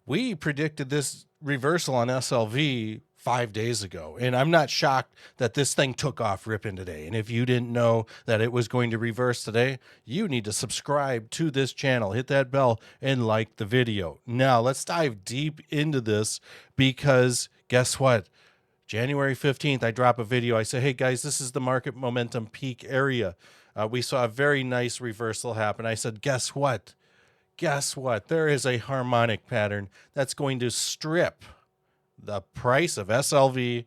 we predicted this reversal on SLV 5 days ago, and I'm not shocked that this thing took off ripping today. And if you didn't know that it was going to reverse today, you need to subscribe to this channel, hit that bell, and like the video. Now let's dive deep into this, because guess what? January 15th, I drop a video. I say, hey guys, this is the market momentum peak area. We saw a very nice reversal happen. I said, guess what? Guess what? There is a harmonic pattern that's going to strip the price of SLV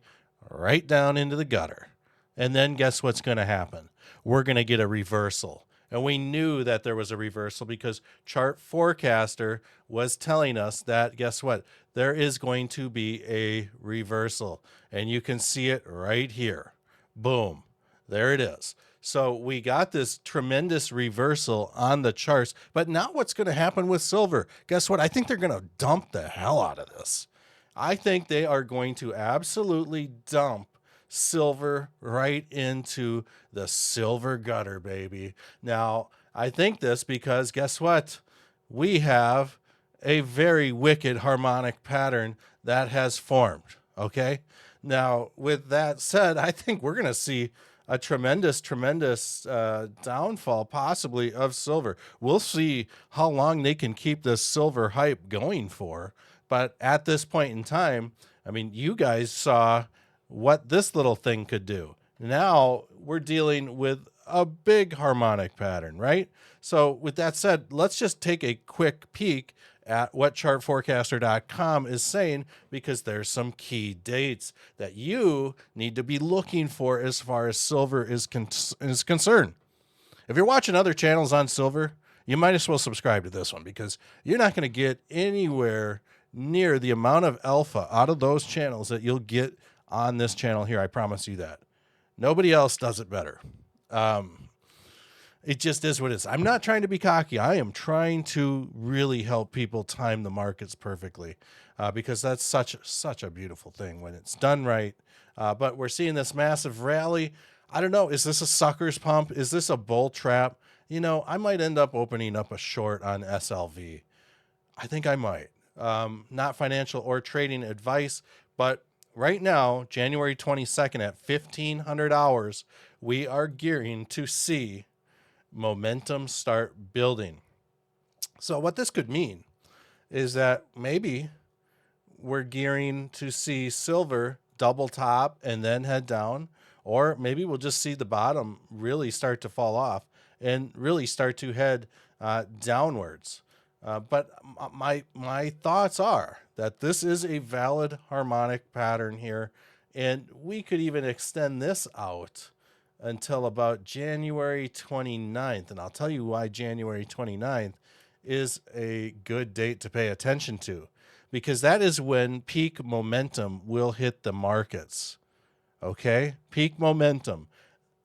right down into the gutter. And then guess what's going to happen? We're going to get a reversal. And we knew that there was a reversal because Chart Forecaster was telling us that, guess what? There is going to be a reversal. And you can see it right here. Boom. There it is. So we got this tremendous reversal on the charts. But now what's going to happen with silver? Guess what? I think they're going to dump the hell out of this. I think they are going to absolutely dump silver right into the silver gutter, baby. Now, I think this because guess what? We have a very wicked harmonic pattern that has formed, okay? Now, with that said, I think we're going to see a tremendous downfall possibly of silver. We'll see how long they can keep this silver hype going for. But at this point in time, I mean, you guys saw what this little thing could do. Now we're dealing with a big harmonic pattern, right? So with that said, let's just take a quick peek at what chartforecaster.com is saying, because there's some key dates that you need to be looking for as far as silver is concerned. If you're watching other channels on silver, you might as well subscribe to this one, because you're not going to get anywhere near the amount of alpha out of those channels that you'll get on this channel here. I promise you that. Nobody else does it better. It just is what it is. I'm not trying to be cocky. I am trying to really help people time the markets perfectly, because that's such a beautiful thing when it's done right. But we're seeing this massive rally. I don't know. Is this a sucker's pump? Is this a bull trap? You know, I might end up opening up a short on SLV. I think I might. Not financial or trading advice, but right now, January 22nd at 1500 hours, we are gearing to see momentum start building. So what this could mean is that maybe we're gearing to see silver double top and then head down, or maybe we'll just see the bottom really start to fall off and really start to head downwards. But my thoughts are that this is a valid harmonic pattern here, and we could even extend this out until about January 29th. And I'll tell you why January 29th is a good date to pay attention to, because that is when peak momentum will hit the markets. Okay? Peak momentum.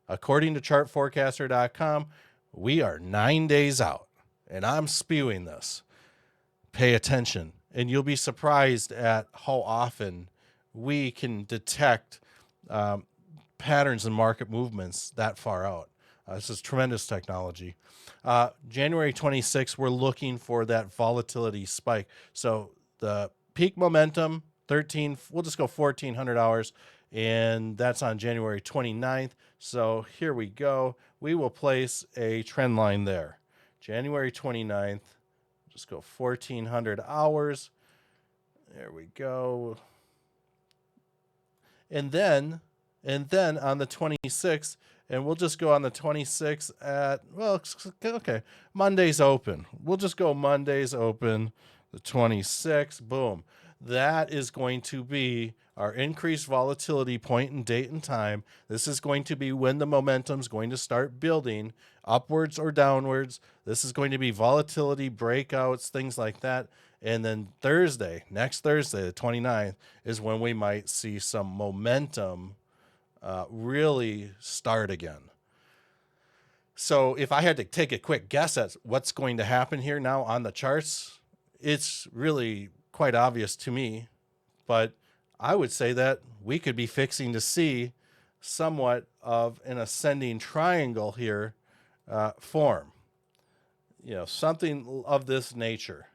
According to chartforecaster.com, we are 9 days out. And I'm spewing this. Pay attention, and you'll be surprised at how often we can detect patterns and market movements that far out. This is tremendous technology. January 26th, we're looking for that volatility spike. So the peak momentum, we'll just go 1400 hours, and that's on January 29th. So here we go. We will place a trend line there. January 29th, just go 1400 hours. There we go. And then on the 26th, and we'll just go on the 26th at, well, okay, Monday's open. We'll just go Monday's open, the 26th, boom. That is going to be our increased volatility point and date and time. This is going to be when the momentum's going to start building upwards or downwards. This is going to be volatility breakouts, things like that. And then next Thursday, the 29th, is when we might see some momentum really start again. So if I had to take a quick guess at what's going to happen here now on the charts, it's really quite obvious to me, but I would say that we could be fixing to see somewhat of an ascending triangle here form, something of this nature.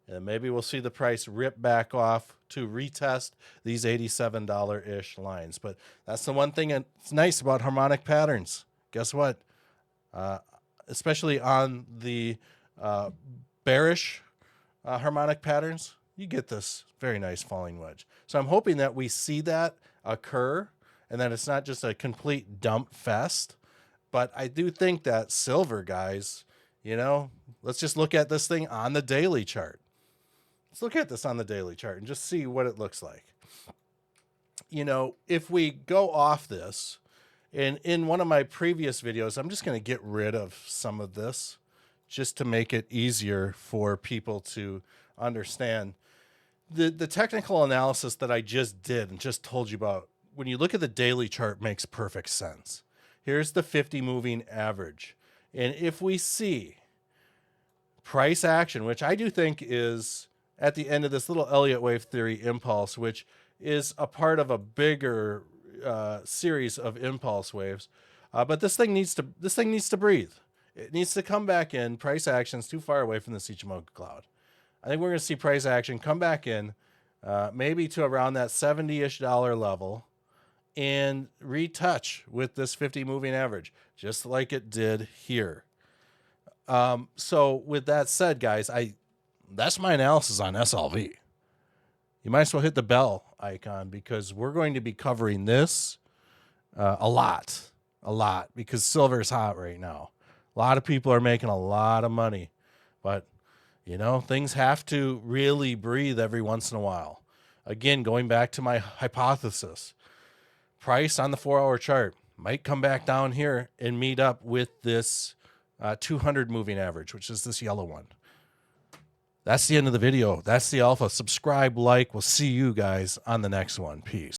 And maybe we'll see the price rip back off to retest these $87-ish lines. But that's the one thing that's nice about harmonic patterns. Guess what? Especially on the bearish harmonic patterns, you get this very nice falling wedge. So I'm hoping that we see that occur and that it's not just a complete dump fest. But I do think that silver, guys, you know, let's just look at this thing on the daily chart. Let's look at this on the daily chart and just see what it looks like. You know, if we go off this, and in one of my previous videos, I'm just going to get rid of some of this just to make it easier for people to understand. The technical analysis that I just did and just told you about, when you look at the daily chart, makes perfect sense. Here's the 50 moving average. And if we see price action, which I do think is at the end of this little Elliott wave theory impulse, which is a part of a bigger series of impulse waves. But this thing needs to breathe. It needs to come back in. Price action's too far away from the Ichimoku cloud. I think we're going to see price action come back in, maybe to around that $70-ish level, and retouch with this 50 moving average, just like it did here. So with that said, guys, that's my analysis on SLV. You might as well hit the bell icon because we're going to be covering this a lot, because silver is hot right now. A lot of people are making a lot of money, but you know, things have to really breathe every once in a while. Again, going back to my hypothesis, price on the 4-hour chart might come back down here and meet up with this 200 moving average, which is this yellow one. That's the end of the video. That's the alpha. Subscribe, like. We'll see you guys on the next one. Peace.